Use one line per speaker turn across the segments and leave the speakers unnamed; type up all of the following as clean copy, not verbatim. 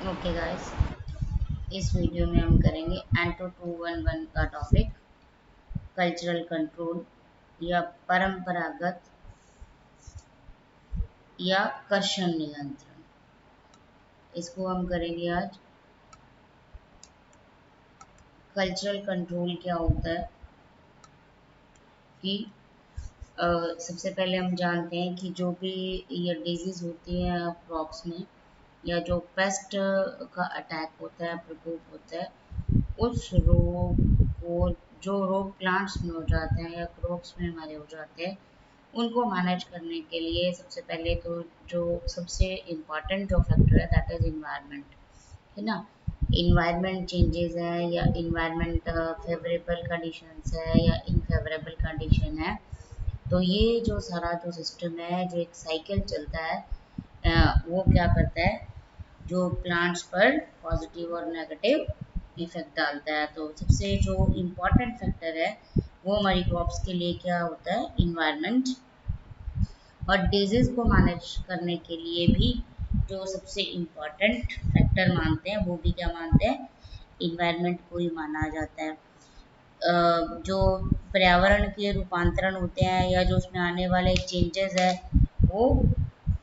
Okay guys, इस video में हम करेंगे एंटो 211 का टॉपिक कल्चरल कंट्रोल या परंपरागत या कर्षण नियंत्रण। इसको हम करेंगे आज। कल्चरल कंट्रोल क्या होता है कि सबसे पहले हम जानते हैं कि जो भी ये डिजीज होती है क्रॉप्स में या जो पेस्ट का अटैक होता है, प्रकोप होता है, उस रोग को जो रोग प्लांट्स में हो जाते हैं या क्रॉप्स में हमारे हो जाते हैं, उनको मैनेज करने के लिए सबसे पहले तो जो सबसे इम्पॉर्टेंट जो फैक्टर है दैट इज इन्वायरमेंट, है ना। इन्वायरमेंट चेंजेस है या इन्वायरमेंट फेवरेबल कंडीशंस है या इनफेवरेबल कंडीशन है, तो ये जो सारा जो सिस्टम है, जो एक साइकिल चलता है, वो क्या करता है, जो प्लांट्स पर पॉजिटिव और नेगेटिव इफेक्ट डालता है। तो सबसे जो इम्पोर्टेंट फैक्टर है वो हमारी क्रॉप्स के लिए क्या होता है, इन्वायरमेंट। और डिजीज को मैनेज करने के लिए भी जो सबसे इम्पोर्टेंट फैक्टर मानते हैं वो भी क्या मानते हैं, इन्वायरमेंट को ही माना जाता है। जो पर्यावरण के रूपांतरण होते हैं या जो उसमें आने वाले चेंजेस है, वो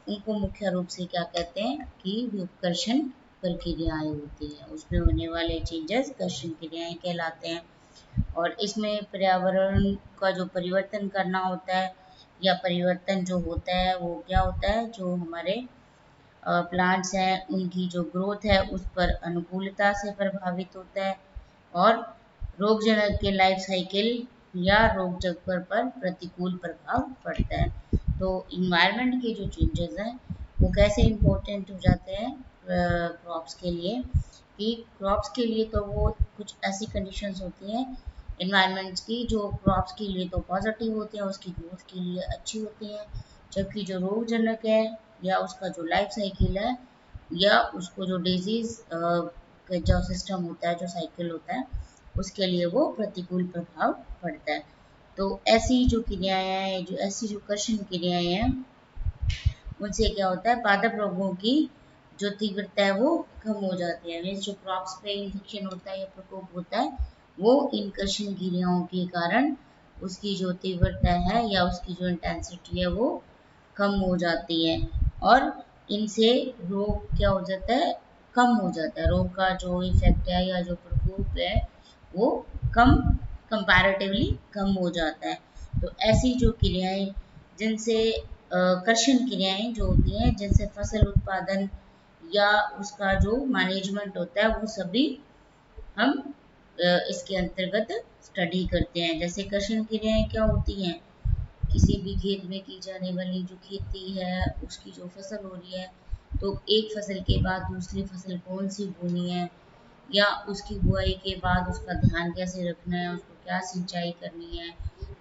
उनको मुख्य रूप से क्या कहते हैं कि विकर्षण प्रक्रियाएं होती हैं। उसमें होने वाले चेंजेस कर्षण क्रियाएं कहलाते हैं। और इसमें पर्यावरण का जो परिवर्तन करना होता है या परिवर्तन जो होता है वो क्या होता है, जो हमारे प्लांट्स हैं उनकी जो ग्रोथ है उस पर अनुकूलता से प्रभावित होता है और रोगजनक के लाइफ साइकिल या रोगजनक पर प्रतिकूल प्रभाव पड़ता है। तो इन्वायरमेंट के जो चेंजेस हैं वो कैसे इम्पोर्टेंट हो जाते हैं क्रॉप्स के लिए, कि क्रॉप्स के लिए तो वो कुछ ऐसी कंडीशंस होती हैं इन्वायरमेंट्स की जो क्रॉप्स के लिए तो पॉजिटिव होती हैं, उसकी ग्रोथ के लिए अच्छी होती हैं, जबकि जो रोगजनक है या उसका जो लाइफ साइकिल है या उसको जो डिजीज का जो सिस्टम होता है, जो साइकिल होता है, उसके लिए वो प्रतिकूल प्रभाव पड़ता है। तो ऐसी जो क्रियाएं हैं, जो ऐसी जो कर्षण क्रियाएं हैं, उनसे क्या होता है, पादप रोगों की जो तीव्रता है वो कम हो जाती है। मीन्स जो क्रॉप्स पे इन्फेक्शन होता है या प्रकोप होता है, वो इन कर्षण क्रियाओं के कारण उसकी जो तीव्रता है या उसकी जो इंटेंसिटी है वो कम हो जाती है और इनसे रोग क्या हो जाता है, कम हो जाता है। रोग का जो इफेक्ट है या जो प्रकोप है वो कम, कंपैरेटिवली कम हो जाता है। तो ऐसी जो क्रियाएं जिनसे कर्षण क्रियाएं जो होती हैं, जिनसे फसल उत्पादन या उसका जो मैनेजमेंट होता है वो सभी हम इसके अंतर्गत स्टडी करते हैं। जैसे कर्षण क्रियाएं क्या होती हैं, किसी भी खेत में की जाने वाली जो खेती है उसकी जो फसल हो रही है, तो एक फसल के बाद दूसरी फसल कौन सी बोनी है या उसकी बुआई के बाद उसका ध्यान कैसे रखना है, उसको क्या सिंचाई करनी है,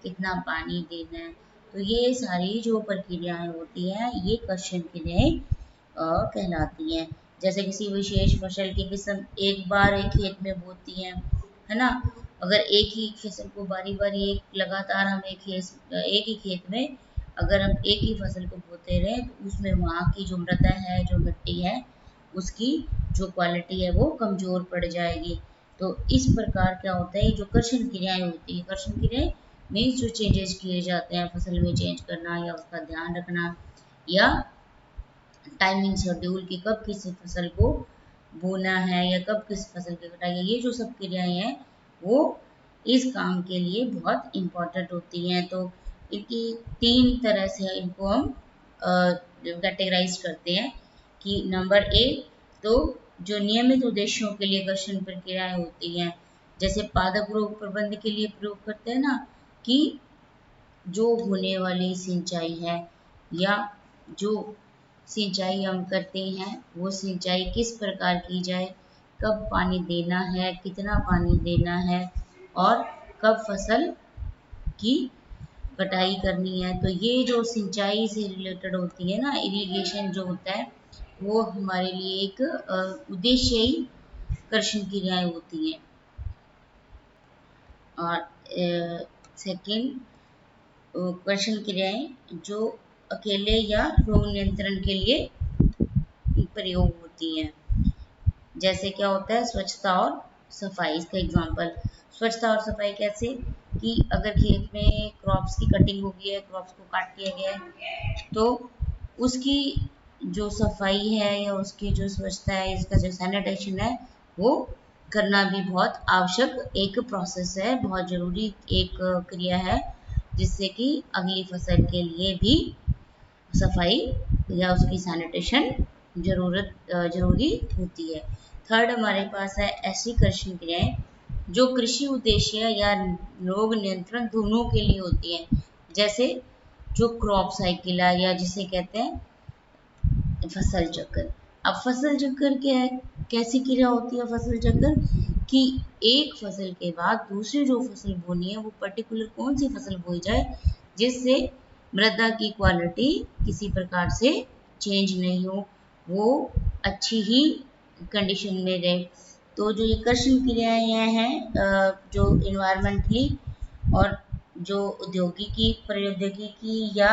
कितना पानी देना है। तो ये सारी जो प्रक्रियाएं होती हैं ये कर्षण क्रियाएं कहलाती हैं। जैसे किसी विशेष फसल की किस्म एक बार एक खेत में बोती हैं, है ना। अगर एक ही फसल को बारी बारी एक लगातार हम एक ही खेत में अगर हम एक ही फसल को बोते रहे तो उसमें वहाँ की जो मृदा है, जो मिट्टी है, उसकी जो क्वालिटी है वो कमज़ोर पड़ जाएगी। तो इस प्रकार क्या होता है, जो कर्षण क्रियाएं होती है, कर्षण क्रियाएं मीन्स जो चेंजेस किए जाते हैं फसल में चेंज करना या उसका ध्यान रखना या टाइमिंग शेड्यूल की कब किसी फसल को बोना है या कब किस फसल की कटाई है, ये जो सब क्रियाएं हैं वो इस काम के लिए बहुत इम्पोर्टेंट होती हैं। तो इनकी तीन तरह से इनको हम कैटेगराइज करते हैं कि नंबर एक, तो जो नियमित उद्देश्यों के लिए कर्षण प्रक्रियाएं होती हैं, जैसे पादप रोग प्रबंधन के लिए प्रयोग करते हैं ना, कि जो होने वाली सिंचाई है या जो सिंचाई हम करते हैं वो सिंचाई किस प्रकार की जाए, कब पानी देना है, कितना पानी देना है और कब फसल की कटाई करनी है। तो ये जो सिंचाई से रिलेटेड होती है ना, इरिगेशन जो होता है, वो हमारे लिए एक उद्देश्य ही कर्षण क्रियाएं होती हैं। और सेकंड, कर्षण क्रियाएं जो अकेले या रोग नियंत्रण के लिए प्रयोग होती हैं। जैसे क्या होता है स्वच्छता और सफाई। इसका एग्जांपल, स्वच्छता और सफाई कैसे, कि अगर खेत में क्रॉप्स की कटिंग हो गई है, क्रॉप्स को काट दिया गया है, तो उसकी जो सफाई है या उसकी जो स्वच्छता है, इसका जो सैनिटेशन है, वो करना भी बहुत आवश्यक एक प्रोसेस है, बहुत जरूरी एक क्रिया है, जिससे कि अगली फसल के लिए भी सफाई या उसकी सैनिटेशन जरूरी होती है। थर्ड हमारे पास है ऐसी कृषि क्रियाएं जो कृषि उद्देश्य या रोग नियंत्रण दोनों के लिए होती है। जैसे जो क्रॉप साइकिल है या जिसे कहते हैं फसल चक्र। अब फसल चक्र क्या है, कैसी क्रिया होती है फसल चक्र, कि एक फसल के बाद दूसरी जो फसल बोनी है वो पर्टिकुलर कौन सी फसल बोई जाए जिससे मृदा की क्वालिटी किसी प्रकार से चेंज नहीं हो, वो अच्छी ही कंडीशन में रहे। तो जो ये कृषि क्रियाएं हैं जो इन्वायरमेंटली और जो औद्योगिकी प्रौद्योगिकी या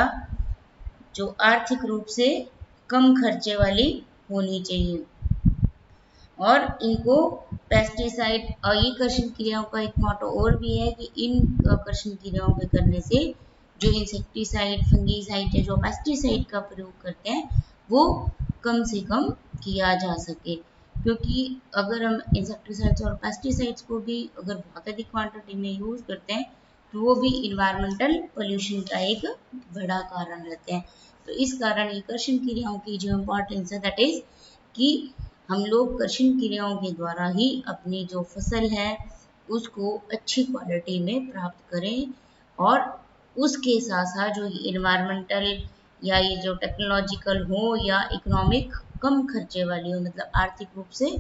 जो आर्थिक रूप से कम खर्चे वाली होनी चाहिए, और इनको पेस्टिसाइड, और ये कृषि क्रियाओं का एक मोटो और भी है कि इन कृषि क्रियाओं के करने से जो इंसेक्टिसाइड, फंगीसाइड या जो पेस्टिसाइड का प्रयोग करते हैं वो कम से कम किया जा सके। क्योंकि अगर हम इंसेक्टिसाइड्स और पेस्टिसाइड्स को भी अगर बहुत अधिक क्वांटिटी में यूज करते हैं तो वो भी इन्वायरमेंटल पोल्यूशन का एक बड़ा कारण रहते हैं। तो इस कारण ये कृषि क्रियाओं की जो इम्पोर्टेंस है दैट इज कि हम लोग कृषि क्रियाओं के द्वारा ही अपनी जो फसल है उसको अच्छी क्वालिटी में प्राप्त करें, और उसके साथ साथ जो इन्वायरमेंटल या ये जो टेक्नोलॉजिकल हो या इकोनॉमिक कम खर्चे वाली हो, मतलब आर्थिक रूप से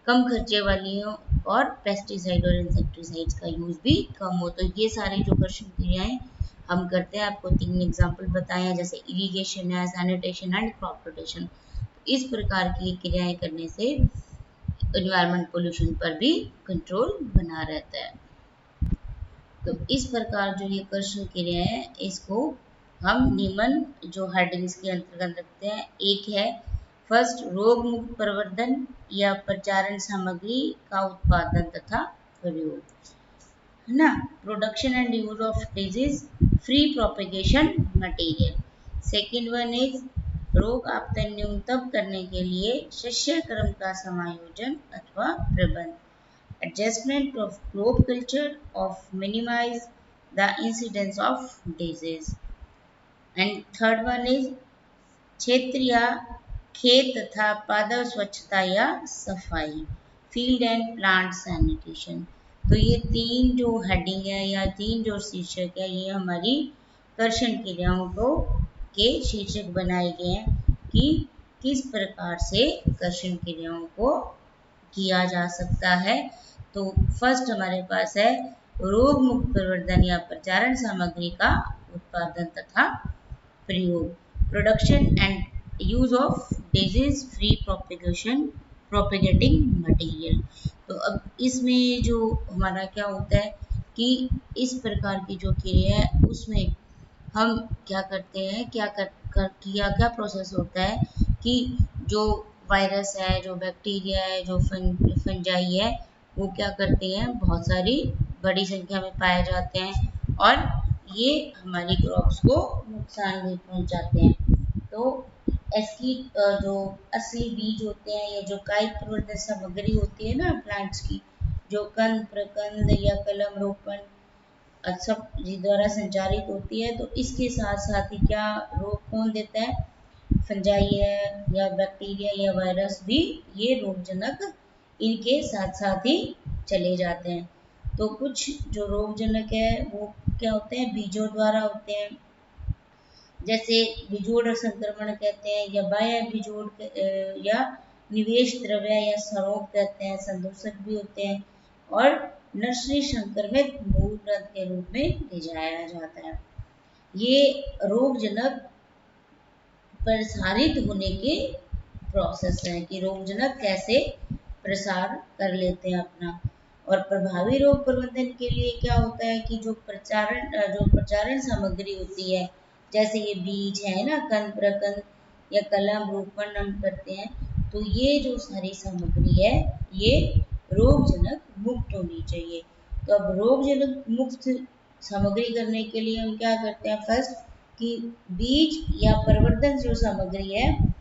कम खर्चे वाली हो, और पेस्टिसाइड और इंसेक्टिसाइड्स का यूज भी कम हो। तो ये सारी जो कृषि क्रियाएं हम करते हैं, आपको 3 एग्जाम्पल बताए हैं, जैसे इरिगेशन है, सैनिटेशन एंड क्रॉप रोटेशन। इस प्रकार की क्रियाएं करने से एनवायरमेंट पोल्यूशन पर भी कंट्रोल बना रहता है। तो इस प्रकार जो ये कृषि क्रियाएं है इसको हम निम्न जो हेडिंग्स के अंतर्गत रखते हैं। एक है फर्स्ट, रोग मुक्त प्रवर्धन या प्रचारण सामग्री का उत्पादन तथा प्रयोग, है ना, production and use of disease free propagation material. Second one is रोग आपदा न्यूनतम करने के लिए शस्य क्रम का समायोजन अथवा प्रबंध, adjustment of crop culture of minimize the incidence of disease, and third one is क्षेत्र या खेत तथा पादप स्वच्छता या सफाई, फील्ड एंड प्लांट सैनिटेशन। तो ये 3 जो हेडिंग है या 3 जो शीर्षक है ये हमारी कृषि क्रियाओं को के शीर्षक बनाए गए हैं कि किस प्रकार से कृषि क्रियाओं को किया जा सकता है। तो फर्स्ट हमारे पास है रोग मुक्त प्रवर्धन या प्रचारण सामग्री का उत्पादन तथा प्रयोग, production and use of disease free propagating material. तो अब इसमें जो हमारा क्या होता है कि इस प्रकार की जो क्रिया है उसमें हम क्या करते हैं, क्या प्रोसेस होता है कि जो वायरस है, जो बैक्टीरिया है, जो फंजाई है, वो क्या करते हैं, बहुत सारी बड़ी संख्या में पाए जाते हैं और ये हमारी क्रॉप्स को नुकसान भी पहुंचाते हैं। तो इसकी जो असली बीज होते हैं या जो कायिक प्रवर्धन सामग्री होती है ना प्लांट्स की, जो कंद प्रकंद या कलम रोपण सब द्वारा संचारित होती है, तो इसके साथ साथ ही क्या रोग कौन देता है, फंजाई है या बैक्टीरिया या वायरस भी, ये रोगजनक इनके साथ साथ ही चले जाते हैं। तो कुछ जो रोगजनक है वो क्या होते हैं, बीजों द्वारा होते हैं, जैसे बिजोड़ संक्रमण कहते हैं या बाह्य बिजोड़ या निवेश द्रव्य या सरोग कहते हैं, संदूषक भी होते हैं, और नर्सरी संक्रमित मूल ग्रंथ के रूप में ले जाया जाता है। ये रोगजनक प्रसारित होने के प्रोसेस है कि रोगजनक कैसे प्रसार कर लेते हैं अपना। और प्रभावी रोग प्रबंधन के लिए क्या होता है कि जो प्रचारण सामग्री होती है, जैसे ये बीज है ना, कंद प्रकंद या कलम रोपण हम करते हैं, तो ये जो सारी सामग्री है ये रोगजनक मुक्त होनी चाहिए। तो अब रोगजनक मुक्त सामग्री करने के लिए हम क्या करते हैं, फर्स्ट कि बीज या प्रवर्धन जो सामग्री है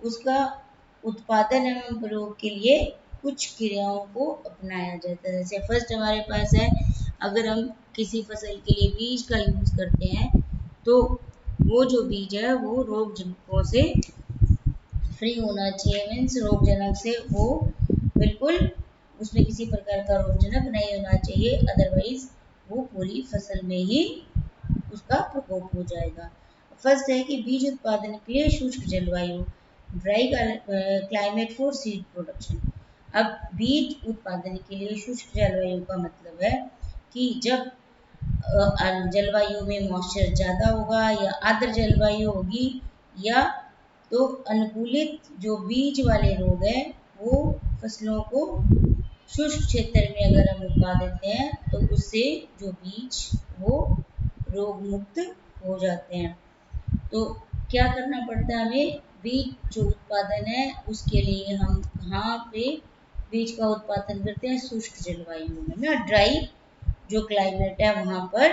उसका उत्पादन एवं प्रयोग के लिए कुछ क्रियाओं को अपनाया जाता है। जैसे फर्स्ट हमारे पास है, अगर हम किसी फसल के लिए बीज का यूज करते हैं तो वो जो बीज है वो रोगजनकों से फ्री होना चाहिए, मीन्स रोगजनक से वो बिल्कुल उसमें किसी प्रकार का रोगजनक नहीं होना चाहिए, अदरवाइज वो पूरी फसल में ही उसका प्रकोप हो जाएगा। फर्स्ट है कि बीज उत्पादन के लिए शुष्क जलवायु, dry climate for seed production. अब बीज उत्पादन के लिए शुष्क जलवायु का मतलब है कि जब जलवायु में मॉइस्चर ज़्यादा होगा या आर्द्र जलवायु होगी, या तो अनुकूलित जो बीज वाले रोग हैं वो फसलों को शुष्क क्षेत्र में अगर हम उगा देते हैं तो उससे जो बीज वो रोग मुक्त हो जाते हैं। तो क्या करना पड़ता है हमें, बीज जो उत्पादन है उसके लिए हम कहाँ पे बीज का उत्पादन करते हैं, शुष्क जलवायु में ना, ड्राई जो क्लाइमेट है वहाँ पर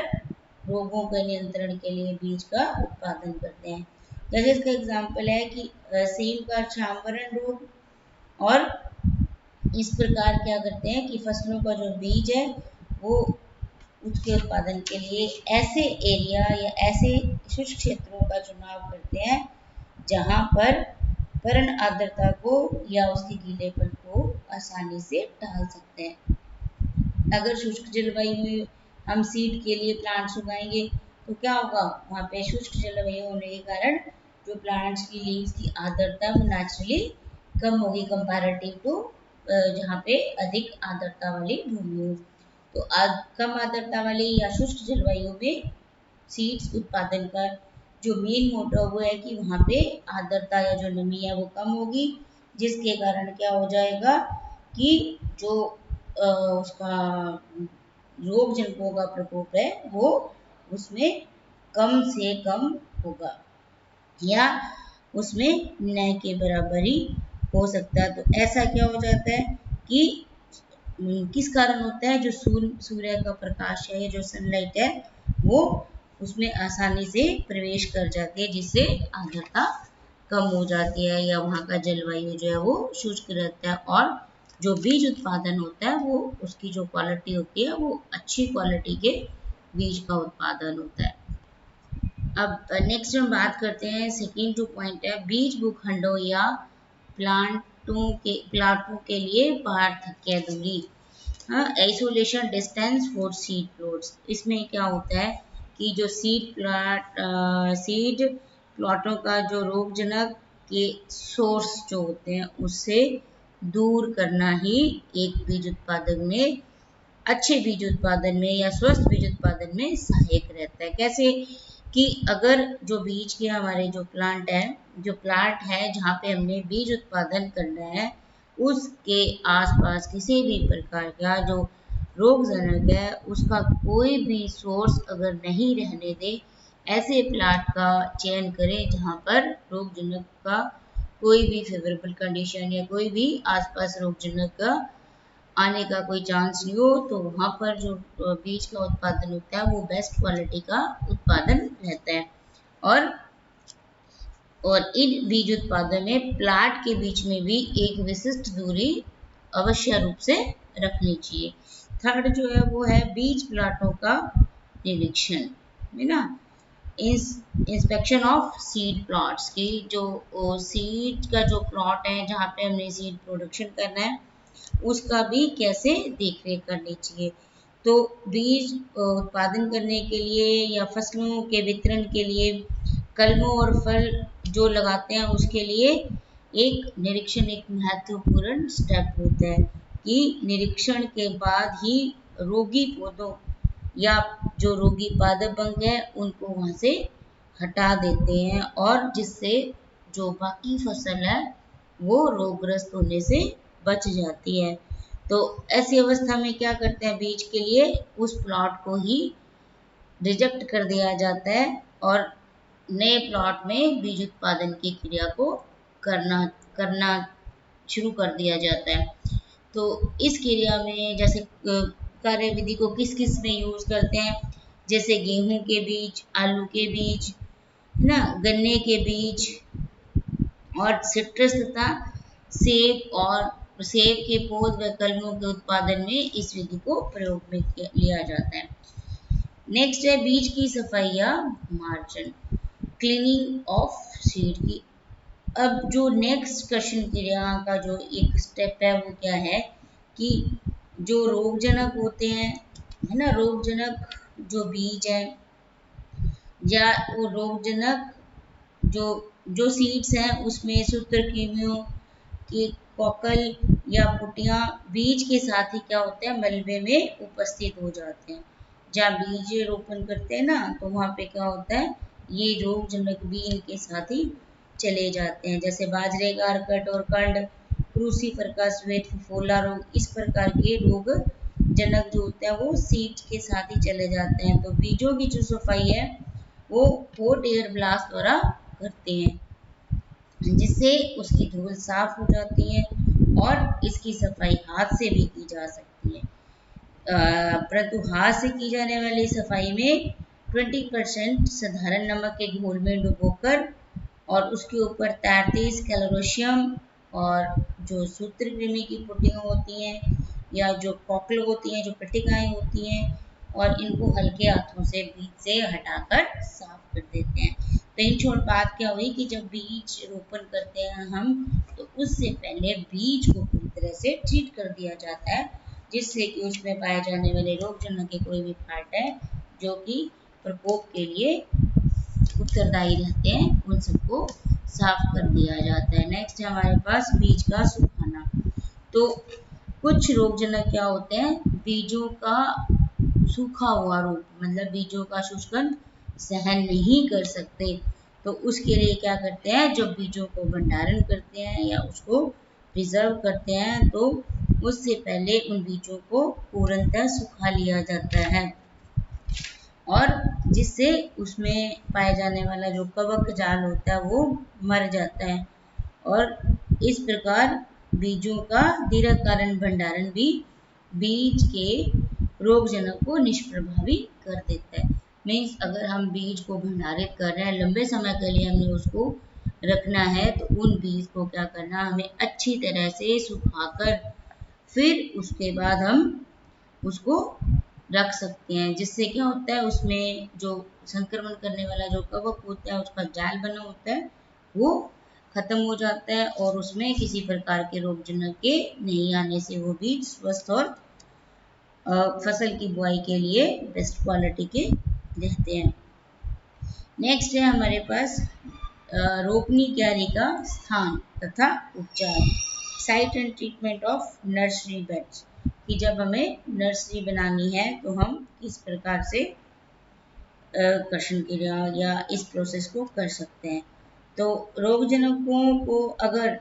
रोगों के नियंत्रण के लिए बीज का उत्पादन करते हैं। जैसे इसका एग्जाम्पल है कि सेम का छामवरण रोग, और इस प्रकार क्या करते हैं कि फसलों का जो बीज है वो उसके उत्पादन के लिए ऐसे एरिया या ऐसे शुष्क क्षेत्रों का चुनाव करते हैं जहाँ पर पर्ण आर्द्रता को या उसके गीलेपन को आसानी से टाल सकते हैं। अगर शुष्क जलवायु में हम सीड के लिए प्लांट्स उगाएंगे तो क्या होगा, वहाँ पे शुष्क जलवायु होने के कारण जो प्लांट्स की लीव्स की आर्द्रता वो नेचुरली कम होगी कंपैरेटिव टू जहाँ पे अधिक आर्द्रता वाली भूमि हो। तो कम आर्द्रता वाली या शुष्क जलवायु में सीड्स उत्पादन का जो मेन मोटिव वो है कि वहाँ पे आर्द्रता या जो नमी है वो कम होगी, जिसके कारण क्या हो जाएगा कि जो उसका रोग जनकों का प्रकोप है वो उसमें कम से कम होगा या उसमें न के बराबर ही हो सकता है। तो ऐसा क्या हो जाता है कि किस कारण होता है, जो सूर्य का प्रकाश है, जो सनलाइट है वो उसमें आसानी से प्रवेश कर जाती है, जिससे आर्द्रता कम हो जाती है या वहाँ का जलवायु जो है वो शुष्क रहता है, और जो बीज उत्पादन होता है वो उसकी जो क्वालिटी होती है वो अच्छी क्वालिटी के बीज का उत्पादन होता है। अब नेक्स्ट हम बात करते हैं, सेकेंड जो पॉइंट है, बीज भूखंडों या प्लांटों के लिए पार्थक्य दूरी, isolation distance for seed plots. इसमें क्या होता है कि जो सीड प्लॉटों का जो रोगजनक के सोर्स जो होते हैं उससे दूर करना ही एक बीज उत्पादन में, अच्छे बीज उत्पादन में या स्वस्थ बीज उत्पादन में सहायक रहता है। कैसे कि अगर जो बीज के हमारे जो प्लांट है जहाँ पे हमने बीज उत्पादन करना है उसके आसपास किसी भी प्रकार का जो रोगजनक है उसका कोई भी सोर्स अगर नहीं रहने दे, ऐसे प्लांट का चयन करें जहाँ पर रोगजनक का कोई भी फेवरेबल कंडीशन या कोई भी आसपास रोगजनक का आने का कोई चांस नहीं हो, तो वहाँ पर जो बीज का उत्पादन होता है वो बेस्ट क्वालिटी का उत्पादन रहता है। और इन बीज उत्पादन में प्लांट के बीच में भी एक विशिष्ट दूरी अवश्य रूप से रखनी चाहिए। थर्ड जो है वो है बीज प्लांटों का निरीक्षण, है ना, इंस्पेक्शन ऑफ सीड प्लॉट्स की, जो सीड का जो प्लॉट है जहाँ पे हमने सीड प्रोडक्शन करना है उसका भी कैसे देखरेख करनी चाहिए। तो बीज उत्पादन करने के लिए या फसलों के वितरण के लिए कलमों और फल जो लगाते हैं उसके लिए एक निरीक्षण एक महत्वपूर्ण स्टेप होता है कि निरीक्षण के बाद ही रोगी पौधों या जो रोगी पादप अंग है उनको वहां से हटा देते हैं, और जिससे जो बाकी फसल है वो रोगग्रस्त होने से बच जाती है। तो ऐसी अवस्था में क्या करते हैं, बीज के लिए उस प्लॉट को ही रिजेक्ट कर दिया जाता है और नए प्लॉट में बीज उत्पादन की क्रिया को करना करना शुरू कर दिया जाता है। तो इस क्रिया में जैसे कार्यविधि को किस किस में यूज करते हैं, जैसे गेहूं के बीज, आलू के बीज, है ना, गन्ने के बीज और सिट्रस तथा सेब के पौध व कलमों के उत्पादन में इस विधि को प्रयोग में लिया जाता है। नेक्स्ट है बीज की सफाई या मार्जन, क्लीनिंग ऑफ सीड की। अब जो नेक्स्ट क्वेश्चन क्रिया का जो एक स्टेप है वो क्या है कि जो रोगजनक होते हैं, है ना, रोगजनक जो बीज है या वो रोगजनक जो जो सीड्स हैं उसमें सूत्रकृमियों की कॉकल या पुटिया बीज के साथ ही क्या होता है मलबे में उपस्थित हो जाते हैं। जहाँ बीज रोपण करते हैं ना तो वहाँ पे क्या होता है ये रोगजनक भी इनके साथ ही चले जाते हैं, जैसे बाजरे का अर्कट और कंड, क्रूसीफर का श्वेत फफोला रोग, इस प्रकार के रोग जनक जो होते हैं वो सीड के साथ ही चले जाते हैं। तो बीजों की जो सफाई है वो हॉट एयर ब्लास्ट द्वारा करते हैं, जिससे उसकी धूल साफ हो जाती है और इसकी सफाई हाथ से भी की जा सकती है। परंतु हाथ से की जाने वाली सफाई में 20% साधारण नमक के घोल में डुबोकर और उसके ऊपर 33 कैलोशियम और जो सूत्रकृमि की पुटियां होती हैं या जो कॉकल होती हैं, जो पट्टिकाएं होती हैं, और इनको हल्के हाथों से बीज से हटाकर साफ कर देते हैं। तो इन छोट बात क्या हुई कि जब बीज रोपण करते हैं हम तो उससे पहले बीज को पूरी तरह से ट्रीट कर दिया जाता है, जिससे कि उसमें पाए जाने वाले रोगजनक के कोई भी पार्ट है जो कि प्रकोप के लिए उत्तरदायी रहते हैं उन सबको साफ कर दिया जाता है। नेक्स्ट है हमारे पास बीज का सुखाना। तो कुछ रोगजनक क्या होते हैं, बीजों का सूखा हुआ रूप, मतलब बीजों का शुष्कन सहन नहीं कर सकते, तो उसके लिए क्या करते हैं, जब बीजों को भंडारण करते हैं या उसको प्रिजर्व करते हैं तो उससे पहले उन बीजों को पूर्णतः सुखा लिया जाता है और जिससे उसमें पाए जाने वाला जो कवक जाल होता है वो मर जाता है और इस प्रकार बीजों का दीर्घकालीन भंडारण भी बीज के रोगजनक को निष्प्रभावी कर देता है। मीन्स अगर हम बीज को भंडारित कर रहे हैं, लंबे समय के लिए हमें उसको रखना है, तो उन बीज को क्या करना, हमें अच्छी तरह से सुखाकर फिर उसके बाद हम उसको रख सकते हैं, जिससे क्या होता है उसमें जो संक्रमण करने वाला जो कवक होता है उसका जाल बना होता है वो खत्म हो जाता है और उसमें किसी प्रकार के रोगजनक के नहीं आने से वो बीज स्वस्थ और फसल की बुआई के लिए बेस्ट क्वालिटी के रहते हैं। नेक्स्ट है हमारे पास रोपनी क्यारी का स्थान तथा उपचार, site and treatment of nursery beds, कि जब हमें नर्सरी बनानी है तो हम किस प्रकार से कर्षण क्रिया या इस प्रोसेस को कर सकते हैं। तो रोगजनकों को अगर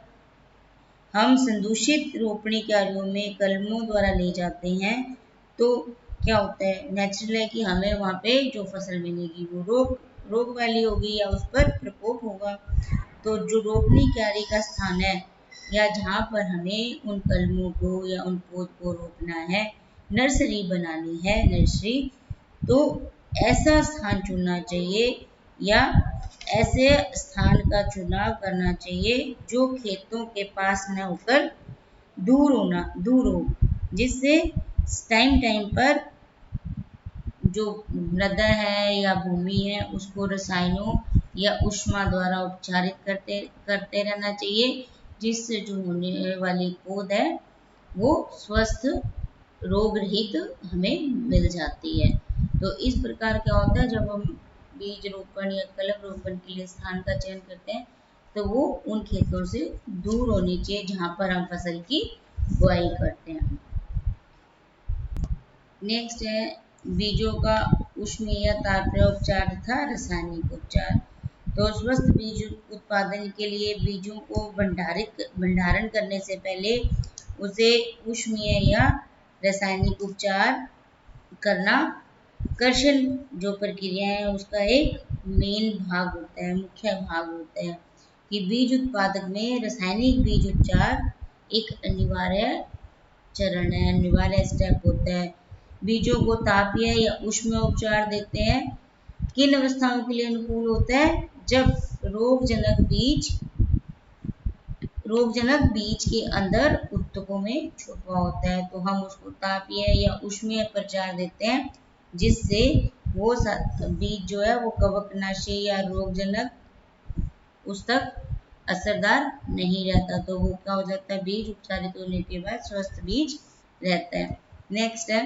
हम संदूषित रोपणी क्यारियों में कलमों द्वारा ले जाते हैं तो क्या होता है, नेचुरल है कि हमें वहाँ पे जो फसल मिलेगी वो रोग वाली होगी या उस पर प्रकोप होगा। तो जो रोपनी क्यारी का स्थान है या जहाँ पर हमें उन कलमों को या उन पौध को रोपना है, नर्सरी बनानी है नर्सरी, तो ऐसा स्थान चुनना चाहिए या ऐसे स्थान का चुनाव करना चाहिए जो खेतों के पास न होकर दूर हो, जिससे टाइम टाइम पर जो मृदा है या भूमि है उसको रसायनों या ऊष्मा द्वारा उपचारित करते रहना चाहिए, जिससे जो होने वाली पौध है वो स्वस्थ रोग रहित हमें मिल जाती है। तो इस प्रकार क्या होता है, जब हम बीज रोपण या कलम रोपण के लिए स्थान का चयन करते हैं तो वो उन खेतों से दूर होनी चाहिए जहाँ पर हम फसल की बुआई करते हैं। नेक्स्ट है बीजों का उष्मीय तापीय उपचार तथा रासायनिक उपचार। तो स्वस्थ बीज उत्पादन के लिए बीजों को भंडारण करने से पहले उसे उष्मीय या रासायनिक उपचार करना कर्षण जो प्रक्रिया है उसका एक मेन भाग होता है, मुख्य भाग होता है कि बीज उत्पादक में रासायनिक बीज उपचार एक अनिवार्य चरण है, अनिवार्य स्टेप होता है। बीजों को तापीय या ऊष्मीय उपचार देते हैं। किन अवस्थाओं के लिए अनुकूल होता है? जब रोगजनक बीज के अंदर उत्तकों में छुपा होता है, तो हम उसको तापीय या ऊष्मीय प्रचार देते हैं, जिससे वो बीज जो है वो कवकनाशी या रोगजनक उस तक असरदार नहीं रहता, तो वो क्या हो जाता है, बीज उपचारित होने के बाद स्वस्थ बीज रहता है। नेक्स्ट है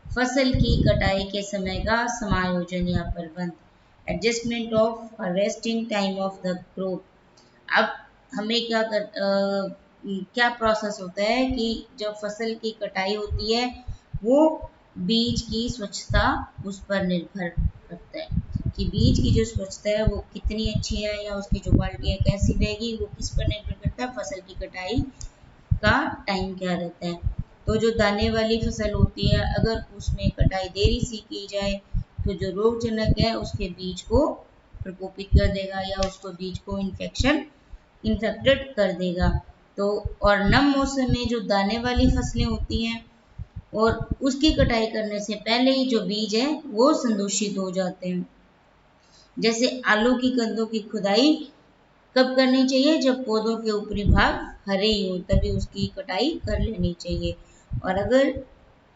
फसल की कटाई के समय का समायोजन या प्रबंध, adjustment of harvesting time of the crop. अब हमें क्या प्रोसेस होता है कि जब फसल की कटाई होती है, वो बीज की स्वच्छता उस पर निर्भर करता है कि बीज की जो स्वच्छता है वो कितनी अच्छी है या उसकी जो क्वालिटी है कैसी रहेगी, वो किस पर निर्भर करता है, फसल की कटाई का टाइम क्या रहता है। तो जो दाने वाली फसल होती है, अगर उसमें कटाई देरी से की जाए तो जो रोगजनक है उसके बीज को प्रकोपित कर देगा या उसको बीज को इन्फेक्टेड कर देगा। तो और नम मौसम में जो दाने वाली फसलें होती हैं और उसकी कटाई करने से पहले ही जो बीज है वो संदूषित हो जाते हैं। जैसे आलू की कंदों की खुदाई कब करनी चाहिए? जब पौधों के ऊपरी भाग हरे ही हो, तभी उसकी कटाई कर लेनी चाहिए। और अगर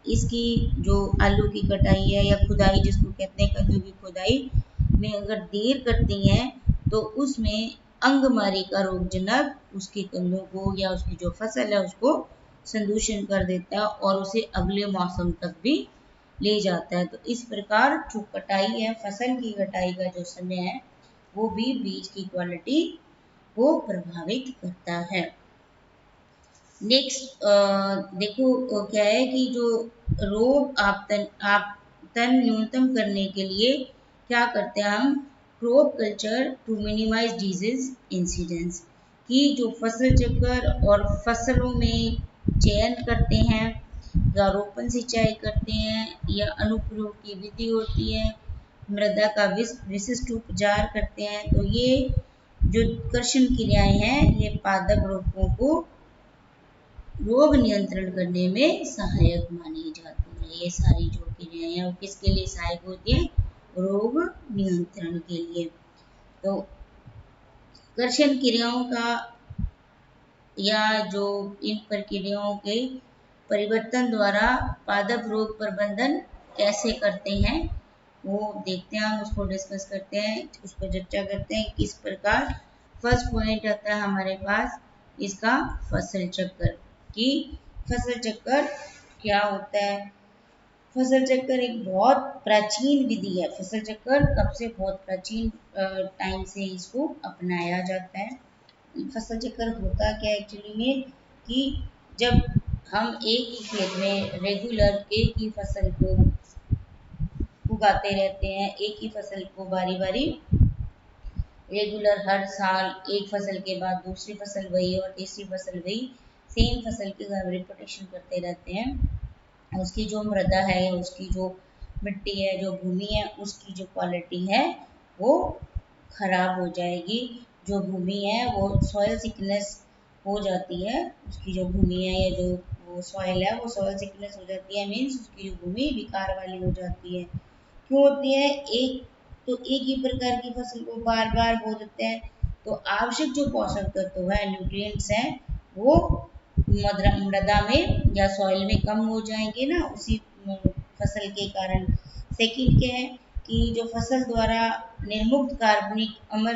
इसकी जो आलू की कटाई है या खुदाई जिसको कहते हैं कद्दू की खुदाई में अगर देर करती हैं तो उसमें अंगमारी का रोगजनक उसके कंदों को या उसकी जो फसल है उसको संदूषण कर देता है और उसे अगले मौसम तक भी ले जाता है। तो इस प्रकार जो कटाई है, फसल की कटाई का जो समय है, वो भी बीज की क्वालिटी को प्रभावित करता है। नेक्स्ट देखो क्या है कि जो रोग आपतन न्यूनतम करने के लिए क्या करते हैं हम, crop culture to minimize disease incidence, कि जो फसल चक्कर और फसलों में चयन करते हैं या रोपण सिंचाई करते हैं या अनुप्रयोग की विधि होती है, मृदा का विशिष्ट उपचार करते हैं, तो ये जो कर्षण क्रियाएं हैं ये पादप रोगों को रोग नियंत्रण करने में सहायक मानी जाती है। ये सारी जो क्रियाएं हैं वो किसके लिए सहायक होती है? रोग नियंत्रण के लिए। तो कर्षण क्रियाओं का या जो इन प्रक्रियाओं के परिवर्तन द्वारा पादप रोग प्रबंधन कैसे करते हैं वो देखते हैं, हम उसको डिस्कस करते हैं, उस पर चर्चा करते हैं किस प्रकार। फर्स्ट पॉइंट आता है हमारे पास इसका फसल चक्र, कि फसल चक्र क्या होता है। फसल चक्र एक बहुत प्राचीन विधि है। फसल चक्र कब से बहुत प्राचीन टाइम से इसको अपनाया जाता है। फसल चक्र होता क्या है एक्चुअली में, कि जब हम एक ही खेत में रेगुलर एक ही फसल को उगाते रहते हैं, एक ही फसल को बारी बारी रेगुलर हर साल एक फसल के बाद दूसरी फसल वही और तीसरी फसल वही सेम फसल की रिपीटेशन करते रहते हैं, उसकी जो मृदा है या उसकी जो मिट्टी है, जो भूमि है, उसकी जो क्वालिटी है वो खराब हो जाएगी। जो भूमि है वो सॉइल सिकनेस हो जाती है, उसकी जो भूमि है या जो वो सॉइल है वो सॉइल सिकनेस हो जाती है, मीन्स उसकी जो भूमि विकार वाली हो जाती है। क्यों होती है? एक ही प्रकार की फसल को बार बार बो देते हैं, तो आवश्यक जो पोषक तत्व है, न्यूट्रिएंट्स हैं, वो मृदा में या सॉइल में कम हो जाएंगे ना उसी फसल के कारण। सेकंड क्या है कि जो फसल द्वारा निर्मुक्त कार्बनिक अम्ल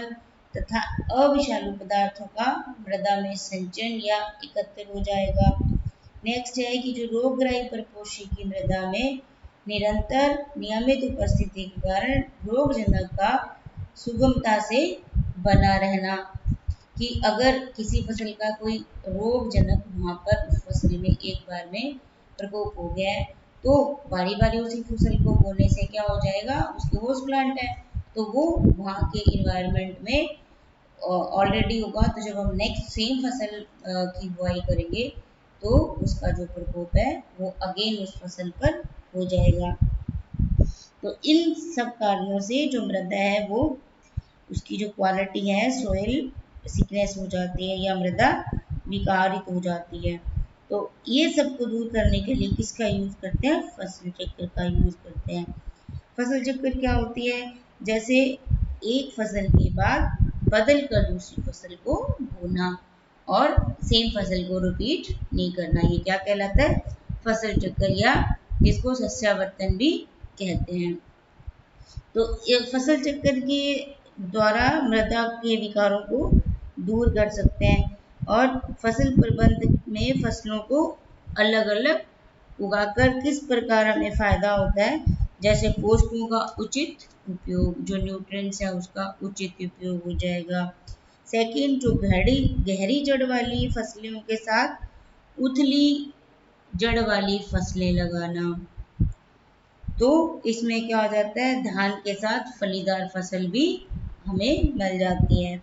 तथा अविषालु पदार्थों का मृदा में संचयन या एकत्र हो जाएगा। नेक्स्ट है कि जो रोगग्राही परपोषी की मृदा में निरंतर नियमित उपस्थिति के कारण रोगजनक का सुगमता से बना रहना, कि अगर किसी फसल का कोई रोगजनक वहाँ पर उस फसल में एक बार में प्रकोप हो गया है, तो बारी बारी उसी फसल को बोने से क्या हो जाएगा, उसकी होस्ट प्लांट है तो वो वहाँ के इन्वायरमेंट में ऑलरेडी होगा, तो जब हम नेक्स्ट सेम फसल की बुआई करेंगे तो उसका जो प्रकोप है वो अगेन उस फसल पर हो जाएगा। तो इन सब कारणों से जो मृदा है वो उसकी जो क्वालिटी है, सोइल सिकनेस हो जाती है या मृदा विकारित हो जाती है। तो ये सबको दूर करने के लिए किसका यूज करते हैं? फसल चक्र का यूज करते हैं। फसल चक्र क्या होती है? जैसे एक फसल के बाद बदल कर दूसरी फसल को बोना और सेम फसल को रिपीट नहीं करना, ये क्या कहलाता है? फसल चक्र, या जिसको सस्यावर्तन भी कहते हैं। तो ये फसल चक्र के द्वारा मृदा के विकारों को दूर कर सकते हैं और फसल प्रबंधन में फसलों को अलग अलग उगाकर किस प्रकार हमें फायदा होता है? जैसे पोषकों का उचित उपयोग, जो न्यूट्रिएंट्स है उसका उचित उपयोग हो जाएगा। सेकंड, जो गहरी जड़ वाली फसलों के साथ उथली जड़ वाली फसलें लगाना, तो इसमें क्या हो जाता है? धान के साथ फलीदार फसल भी हमें मिल जाती है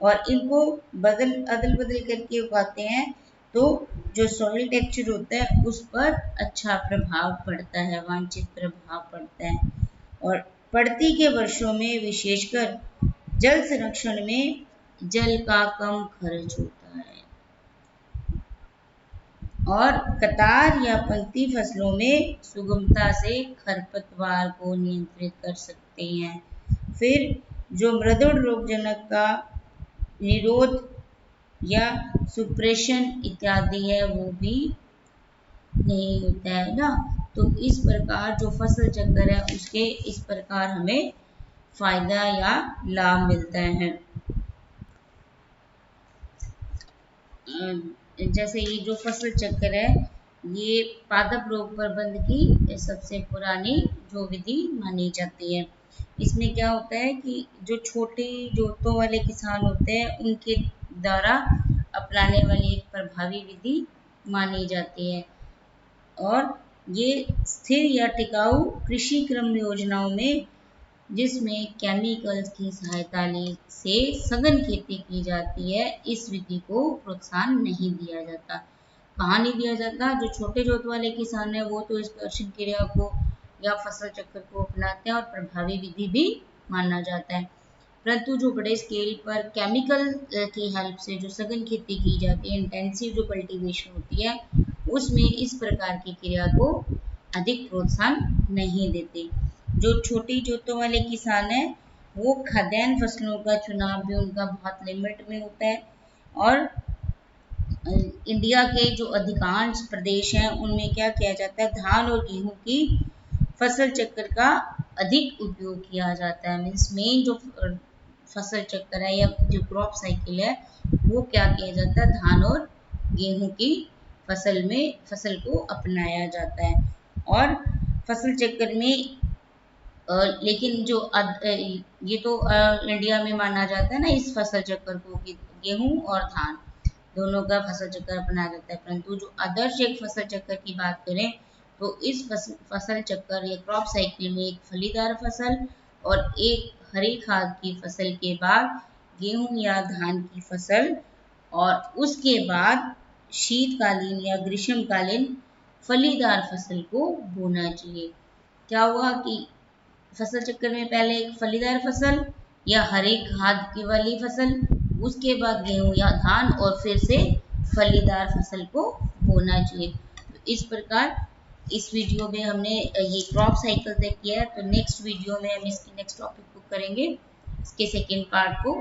और इनको अदल बदल करके उगाते हैं, तो जो सॉइल टेक्सचर होता है उस पर अच्छा प्रभाव पड़ता है, वांछित प्रभाव पड़ता है। और पड़ती के वर्षों में विशेषकर जल संरक्षण में जल का कम खर्च होता है और कतार या पंक्ति फसलों में सुगमता से खरपतवार को नियंत्रित कर सकते हैं। फिर जो मृदुल रोगजनक का निरोध या सुप्रेशन इत्यादि है वो भी नहीं होता है ना। तो इस प्रकार जो फसल चक्र है उसके इस प्रकार हमें फायदा या लाभ मिलता है। जैसे ये जो फसल चक्र है ये पादप रोग प्रबंध की सबसे पुरानी जो विधि मानी जाती है। इसमें क्या होता है कि जो छोटे जोतों वाले किसान होते हैं उनके द्वारा अपनाने वाली एक प्रभावी विधि मानी जाती है और ये स्थिर या टिकाऊ कृषि क्रम योजनाओं में, जिसमें केमिकल्स की सहायता से सघन खेती की जाती है, इस विधि को प्रोत्साहन नहीं दिया जाता। कहाँ नहीं दिया जाता? जो छोटे जोत वाले किसान है वो तो इस कृषि क्रिया को या फसल चक्र को अपनाते हैं और प्रभावी विधि भी माना जाता है, परंतु जो बड़े स्केल पर केमिकल की हेल्प से जो सघन खेती की जाती है, इंटेंसिव जो कल्टीवेशन होती है, उसमें इस प्रकार की क्रिया को अधिक प्रोत्साहन नहीं देते। जो छोटी जोतों वाले किसान हैं वो खाद्यान्न फसलों का चुनाव भी उनका बहुत लिमिट में होता है और इंडिया के जो अधिकांश प्रदेश हैं उनमें क्या किया जाता है? धान और गेहूं की फसल चक्र का अधिक उपयोग किया जाता है। मीन्स मेन जो फसल चक्र है या जो क्रॉप साइकिल है वो क्या किया जाता है? धान और गेहूं की फसल को अपनाया जाता है और फसल चक्र में लेकिन जो ये तो इंडिया में माना जाता है ना इस फसल चक्र को कि गेहूं और धान दोनों का फसल चक्र अपनाया जाता है, परंतु जो आदर्श एक फसल चक्र की बात करें तो इस फसल चक्र या क्रॉप साइकिल में एक फलीदार फसल और एक हरी खाद की फसल के बाद गेहूं या धान की फसल और उसके बाद शीतकालीन या ग्रीष्मकालीन फलीदार फसल को बोना चाहिए। क्या हुआ कि फसल चक्र में पहले एक फलीदार फसल या हरे खाद की वाली फसल, उसके बाद गेहूं या धान और फिर से फलीदार फसल को बोना चाहिए। तो इस प्रकार इस वीडियो में हमने ये क्रॉप साइकिल तय किया है, तो नेक्स्ट वीडियो में हम इसकी नेक्स्ट टॉपिक को करेंगे, इसके सेकेंड पार्ट को।